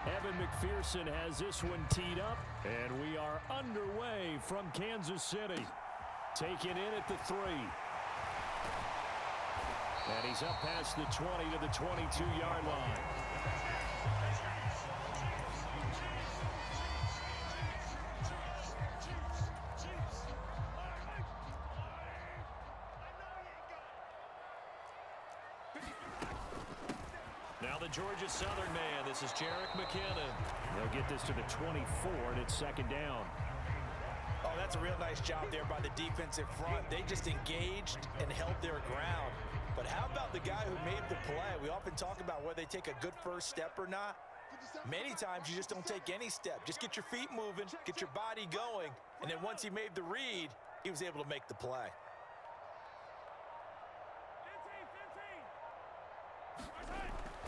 Evan McPherson has this one teed up, and we are underway from Kansas City. Taking in at the 3. And he's up past the 20 to the 22-yard line. Now the Georgia Southern man, this is Jerick McKinnon. They'll get this to the 24, and it's second down. Oh, that's a real nice job there by the defensive front. They just engaged and held their ground. But how about the guy who made the play? We often talk about whether they take a good first step or not. Many times you just don't take any step. Just get your feet moving, get your body going, and then once he made the read, he was able to make the play.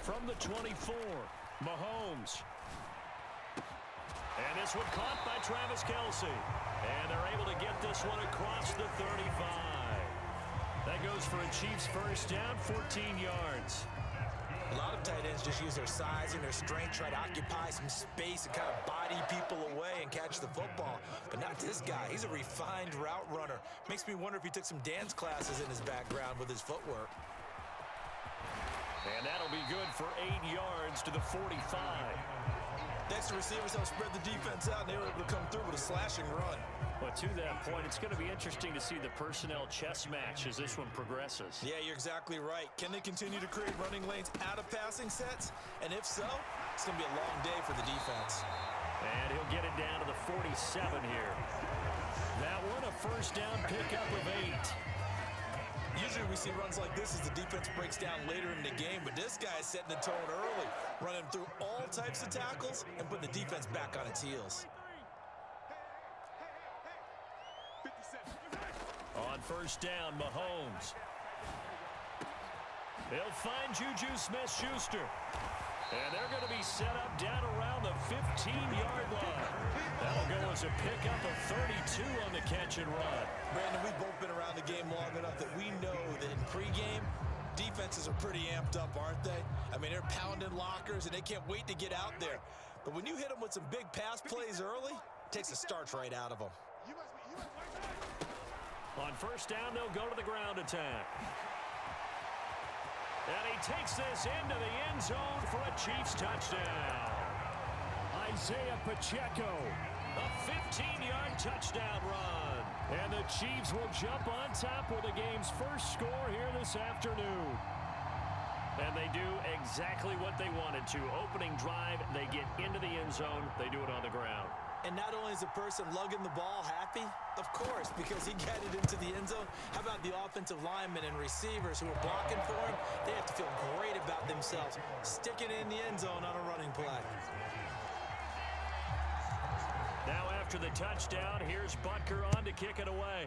From the 24, Mahomes. And this one caught by Travis Kelce. And they're able to get this one across the 35. That goes for a Chiefs first down, 14 yards. A lot of tight ends just use their size and their strength, try to occupy some space and kind of body people away and catch the football. But not this guy. He's a refined route runner. Makes me wonder if he took some dance classes in his background with his footwork. And that'll be good for 8 yards to the 45. Next, the receivers help spread the defense out, and they were able to come through with a slashing run. But to that point, it's going to be interesting to see the personnel chess match as this one progresses. Yeah, you're exactly right. Can they continue to create running lanes out of passing sets? And if so, it's going to be a long day for the defense. And he'll get it down to the 47 here. That one a first down pickup of 8. Usually we see runs like this as the defense breaks down later in the game, but this guy is setting the tone early, running through all types of tackles and putting the defense back on its heels. On first down, Mahomes. They'll find Juju Smith-Schuster. And they're going to be set up down around the 15-yard line. That'll go as a pickup of 32 on the catch and run. Brandon, we've both been around the game long enough that we know that in pregame, defenses are pretty amped up, aren't they? I mean, they're pounding lockers, and they can't wait to get out there. But when you hit them with some big pass plays early, it takes the starch right out of them. On first down, they'll go to the ground attack. And he takes this into the end zone for a Chiefs touchdown. Isaiah Pacheco, a 15-yard touchdown run. And the Chiefs will jump on top with the game's first score here this afternoon. And they do exactly what they wanted to. Opening drive, they get into the end zone. They do it on the ground. And not only is the person lugging the ball happy, of course, because he got it into the end zone. How about the offensive linemen and receivers who are blocking for him? They have to feel great about themselves, sticking it in the end zone on a running play. Now after the touchdown, here's Butker on to kick it away.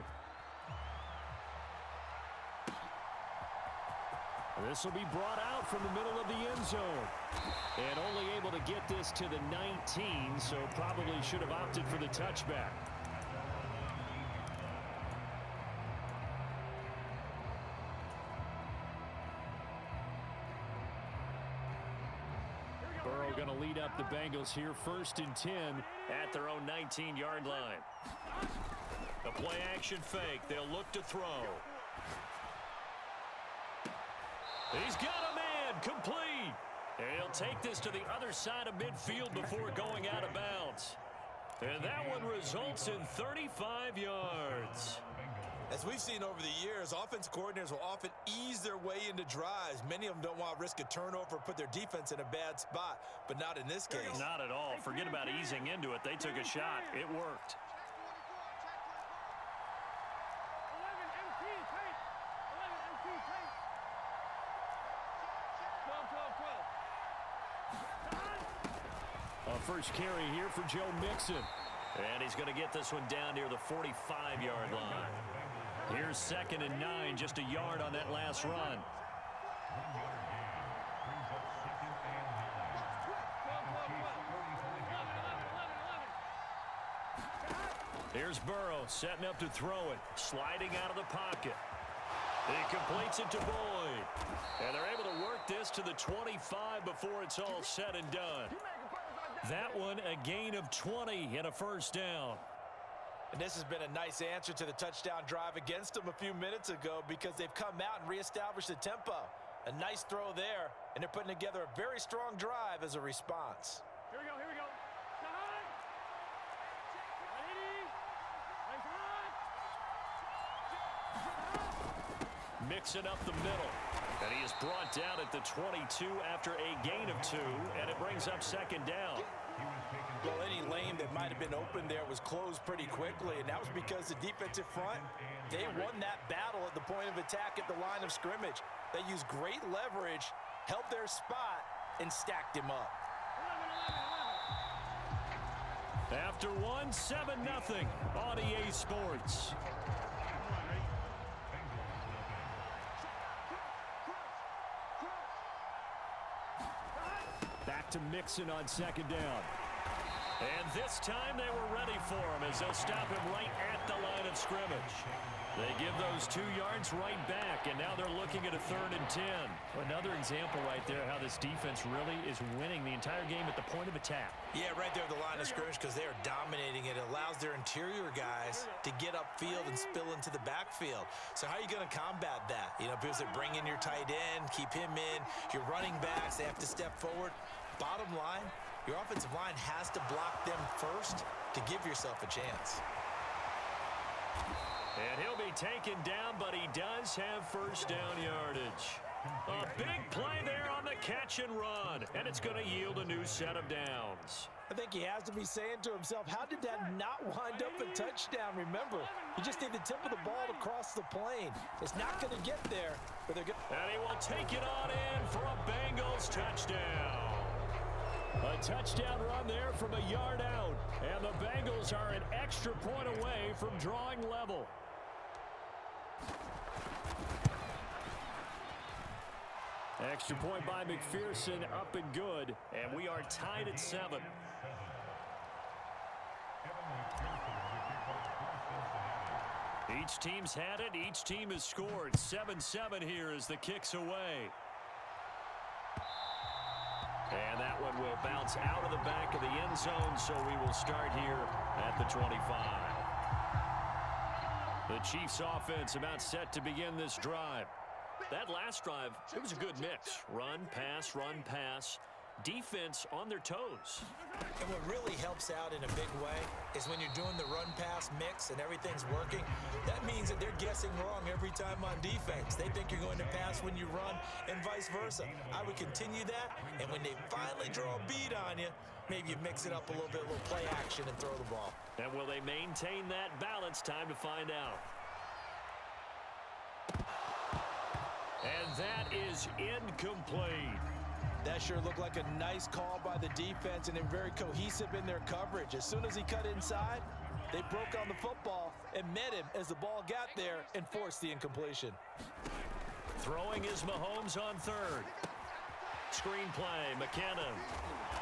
This will be brought out from the middle of the end zone. And only able to get this to the 19, so probably should have opted for the touchback. Burrow going to lead up the Bengals here, 1st and 10 at their own 19-yard line. The play action fake. They'll look to throw. He's got a man, complete. And he'll take this to the other side of midfield before going out of bounds. And that one results in 35 yards. As we've seen over the years, offense coordinators will often ease their way into drives. Many of them don't want to risk a turnover or put their defense in a bad spot, but not in this case. Not at all. Forget about easing into it. They took a shot. It worked. First carry here for Joe Mixon. And he's going to get this one down near the 45-yard line. Here's 2nd and 9, just a yard on that last run. Here's Burrow setting up to throw it. Sliding out of the pocket. He completes it to Boyd. And they're able to work this to the 25 before it's all said and done. That one a gain of 20 and a first down. And this has been a nice answer to the touchdown drive against them a few minutes ago because they've come out and reestablished the tempo. A nice throw there, and they're putting together a very strong drive as a response. Here we go, here we go. Mixing up the middle. And he is brought down at the 22 after a gain of 2, and it brings up second down. Well, any lane that might have been open there was closed pretty quickly, and that was because the defensive front, they won that battle at the point of attack at the line of scrimmage. They used great leverage, held their spot, and stacked him up. After one, 7-0 on EA Sports. Back to Mixon on second down. And this time they were ready for him as they'll stop him right at the line of scrimmage. They give those 2 yards right back, and now they're looking at a 3rd and 10. Another example right there how this defense really is winning the entire game at the point of attack. Yeah, right there at the line of scrimmage because they are dominating it. It allows their interior guys to get upfield and spill into the backfield. So how are you going to combat that? You know, because they bring in your tight end, keep him in. Your running backs, they have to step forward. Bottom line, your offensive line has to block them first to give yourself a chance. And he'll be taken down, but he does have first down yardage. A big play there on the catch and run, and it's going to yield a new set of downs. I think he has to be saying to himself, how did that not wind up a touchdown? Remember, you just need the tip of the ball to cross the plane. It's not going to get there, but they're going. And he will take it on in for a Bengals touchdown. A touchdown run there from a yard out, and the Bengals are an extra point away from drawing level. Extra point by McPherson, up and good, and we are tied at 7. Each team's had it, each team has scored. 7-7 here as the kick's away. And that one will bounce out of the back of the end zone, so we will start here at the 25. The Chiefs offense about set to begin this drive. That last drive, it was a good mix. Run, pass. Defense on their toes. And what really helps out in a big way is when you're doing the run-pass mix and everything's working, that means that they're guessing wrong every time on defense. They think you're going to pass when you run and vice versa. I would continue that, and when they finally draw a bead on you, maybe you mix it up a little bit, a little play action and throw the ball. And will they maintain that balance? Time to find out. And that is incomplete. That sure looked like a nice call by the defense, and they're very cohesive in their coverage. As soon as he cut inside, they broke on the football and met him as the ball got there and forced the incompletion. Throwing is Mahomes on 3rd. Screen play, McKinnon.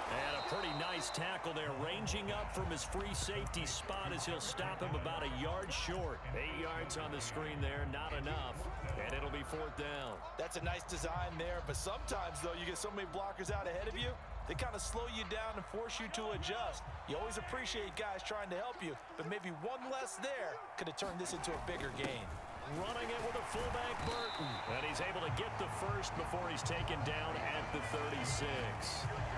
And a pretty nice tackle there, ranging up from his free safety spot as he'll stop him about a yard short. 8 yards on the screen there, not enough. And it'll be 4th down. That's a nice design there, but sometimes, though, you get so many blockers out ahead of you, they kind of slow you down and force you to adjust. You always appreciate guys trying to help you, but maybe one less there could have turned this into a bigger gain. Running it with a fullback, Burton. And he's able to get the first before he's taken down at the 36.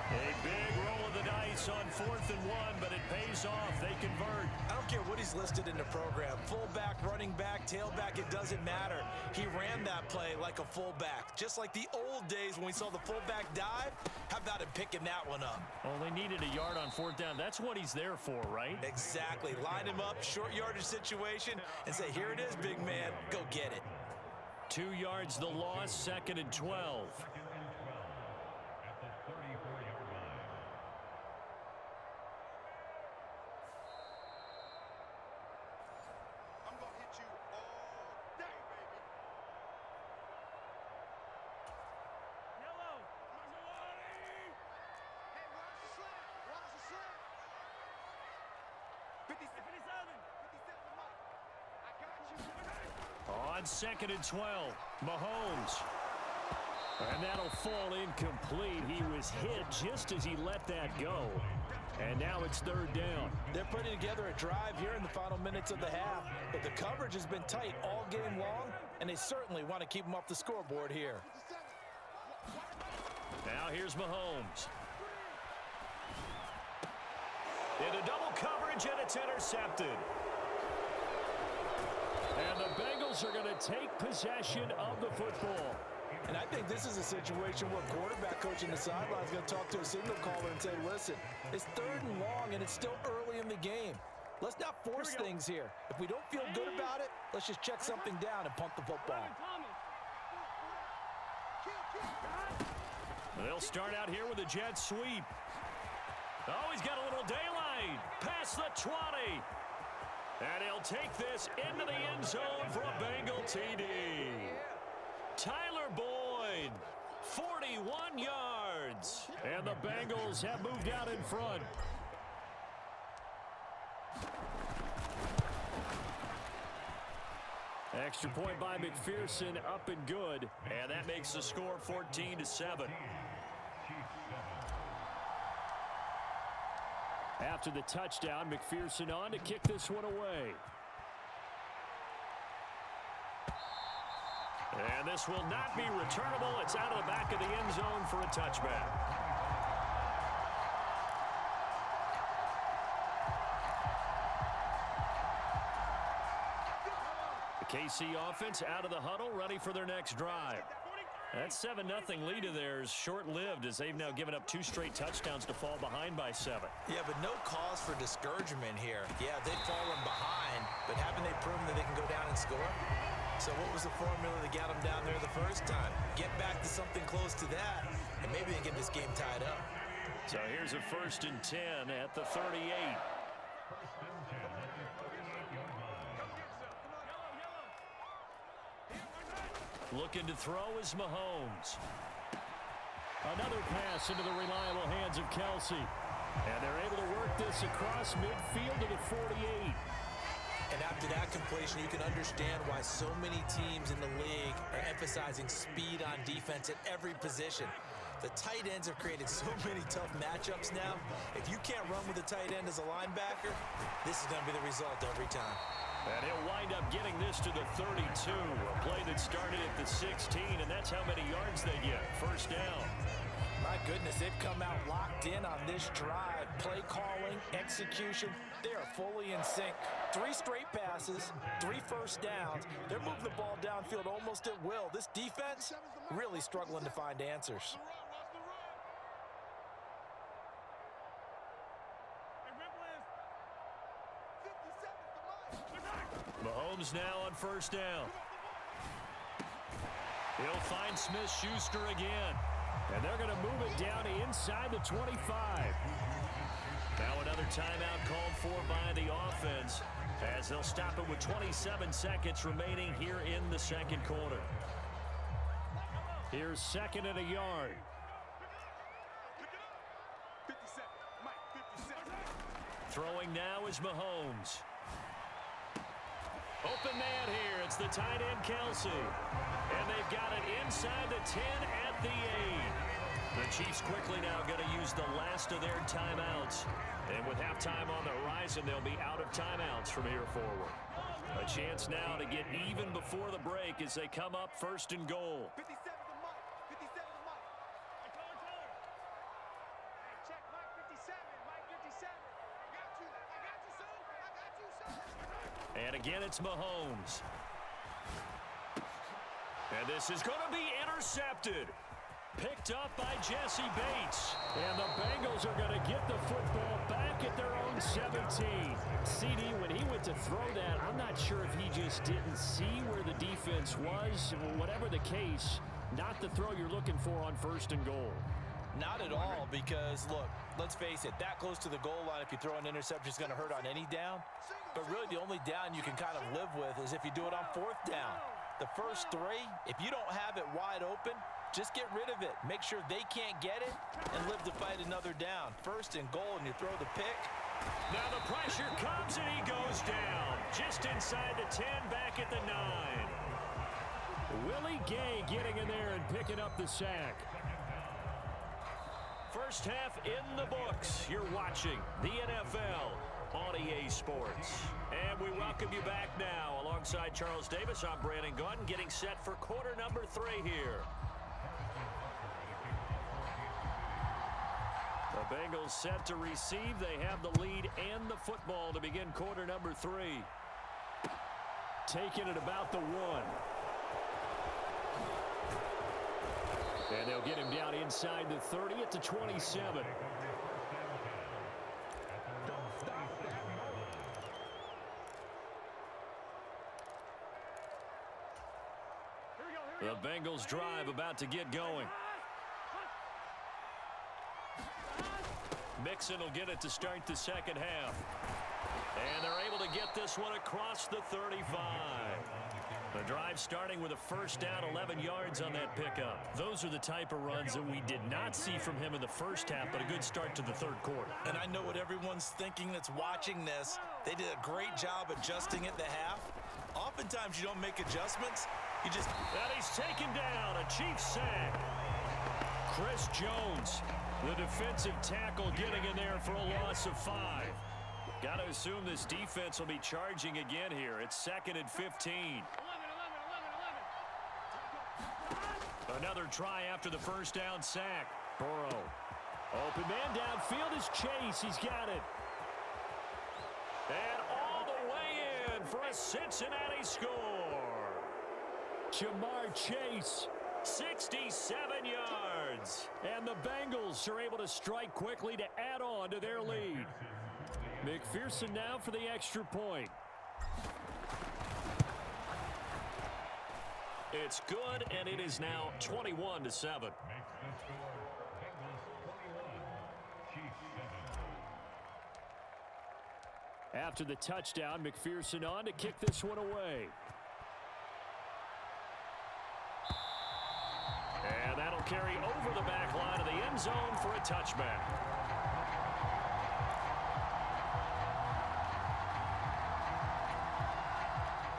A big roll of the dice on 4th and 1, but it pays off. They convert. I don't care what he's listed in the program. Fullback, running back, tailback, it doesn't matter. He ran that play like a fullback. Just like the old days when we saw the fullback dive. How about him picking that one up? Oh, they needed a yard on 4th down. That's what he's there for, right? Exactly. Line him up, short yardage situation, and say, here it is, big man. Go get it. 2 yards the loss, 2nd and 12. On 2nd and 12, Mahomes. And that'll fall incomplete. He was hit just as he let that go. And now it's third down. They're putting together a drive here in the final minutes of the half, but the coverage has been tight all game long, and they certainly want to keep them off the scoreboard here. Now here's Mahomes. Into double coverage, and it's intercepted. And the Bengals are going to take possession of the football. And I think this is a situation where quarterback coach in the sideline is going to talk to a signal caller and say, listen, it's third and long, and it's still early in the game. Let's not force things here. If we don't feel good about it, let's just check something down and punt the football. They'll start out here with a jet sweep. Oh, he's got a little daylight. Past the 20. And he'll take this into the end zone for a Bengal TD. Tyler Boyd, 41 yards. And the Bengals have moved out in front. Extra point by McPherson, up and good. And that makes the score 14-7. After the touchdown, McPherson on to kick this one away. And this will not be returnable. It's out of the back of the end zone for a touchback. The KC offense out of the huddle, ready for their next drive. That 7-0 lead of theirs short-lived as they've now given up 2 straight touchdowns to fall behind by 7. Yeah, but no cause for discouragement here. Yeah, they've fallen behind, but haven't they proven that they can go down and score? So what was the formula that got them down there the first time? Get back to something close to that, and maybe they can get this game tied up. So here's a 1st and 10 at the 38. Looking to throw is Mahomes. Another pass into the reliable hands of Kelsey. And they're able to work this across midfield to the 48. And after that completion, you can understand why so many teams in the league are emphasizing speed on defense at every position. The tight ends have created so many tough matchups now. If you can't run with a tight end as a linebacker, this is going to be the result every time. And he'll wind up getting this to the 32. A play that started at the 16, and that's how many yards they get. First down. My goodness, they've come out locked in on this drive. Play calling, execution, they are fully in sync. 3 straight passes, 3 first downs. They're moving the ball downfield almost at will. This defense really struggling to find answers. Mahomes now on first down. He'll find Smith-Schuster again. And they're going to move it down to inside the 25. Now another timeout called for by the offense as they'll stop it with 27 seconds remaining here in the second quarter. Here's 2nd and a yard. Throwing now is Mahomes. Open man here. It's the tight end, Kelsey. And they've got it inside the 10 at the 8. The Chiefs quickly now going to use the last of their timeouts. And with halftime on the horizon, they'll be out of timeouts from here forward. A chance now to get even before the break as they come up 1st and goal. And again, it's Mahomes. And this is going to be intercepted. Picked up by Jesse Bates. And the Bengals are going to get the football back at their own 17. CD, when he went to throw that, I'm not sure if he just didn't see where the defense was. Whatever the case, not the throw you're looking for on 1st and goal. Not at all, because, look, let's face it, that close to the goal line, if you throw an interception, is going to hurt on any down. But really, the only down you can kind of live with is if you do it on 4th down. The first 3, if you don't have it wide open, just get rid of it. Make sure they can't get it and live to fight another down. 1st and goal, and you throw the pick. Now the pressure comes, and he goes down. Just inside the 10, back at the 9. Willie Gay getting in there and picking up the sack. First half in the books. You're watching the NFL on EA Sports. And we welcome you back now. Alongside Charles Davis, I'm Brandon Gaudin, getting set for quarter number 3 here. The Bengals set to receive. They have the lead and the football to begin quarter number 3. Taking it about the 1. And they'll get him down inside the 30 at the 27. The Bengals drive about to get going. Mixon will get it to start the second half. And they're able to get this one across the 35. The drive starting with a first down, 11 yards on that pickup. Those are the type of runs that we did not see from him in the first half, but a good start to the third quarter. And I know what everyone's thinking that's watching this. They did a great job adjusting at the half. Oftentimes you don't make adjustments. You just... And he's taken down. A Chiefs sack. Chris Jones, the defensive tackle, getting in there for a loss of 5. Got to assume this defense will be charging again here. It's 2nd and 15. Another try after the first down sack. Burrow. Open man downfield is Chase. He's got it. And all the way in for a Cincinnati score. Jamar Chase, 67 yards. And the Bengals are able to strike quickly to add on to their lead. McPherson now for the extra point. It's good, and it is now 21-7. After the touchdown, McPherson on to kick this one away. And that'll carry over the back line of the end zone for a touchback.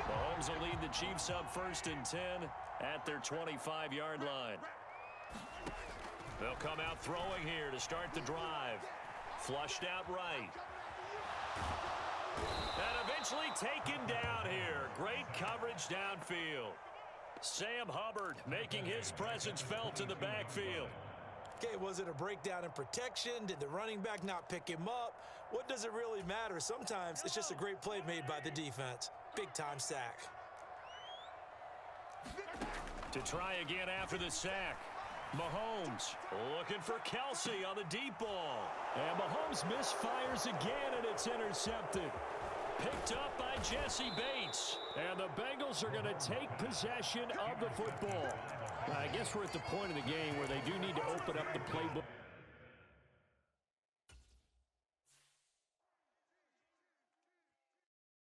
Mahomes will lead the Chiefs up 1st and 10 at their 25-yard line. They'll come out throwing here to start the drive. Flushed out right. And eventually taken down here. Great coverage downfield. Sam Hubbard making his presence felt in the backfield. Okay, was it a breakdown in protection? Did the running back not pick him up? What does it really matter? Sometimes it's just a great play made by the defense. Big-time sack. To try again after the sack. Mahomes looking for Kelsey on the deep ball. And Mahomes misfires again, and it's intercepted. Picked up by Jesse Bates. And the Bengals are going to take possession of the football. I guess we're at the point of the game where they do need to open up the playbook.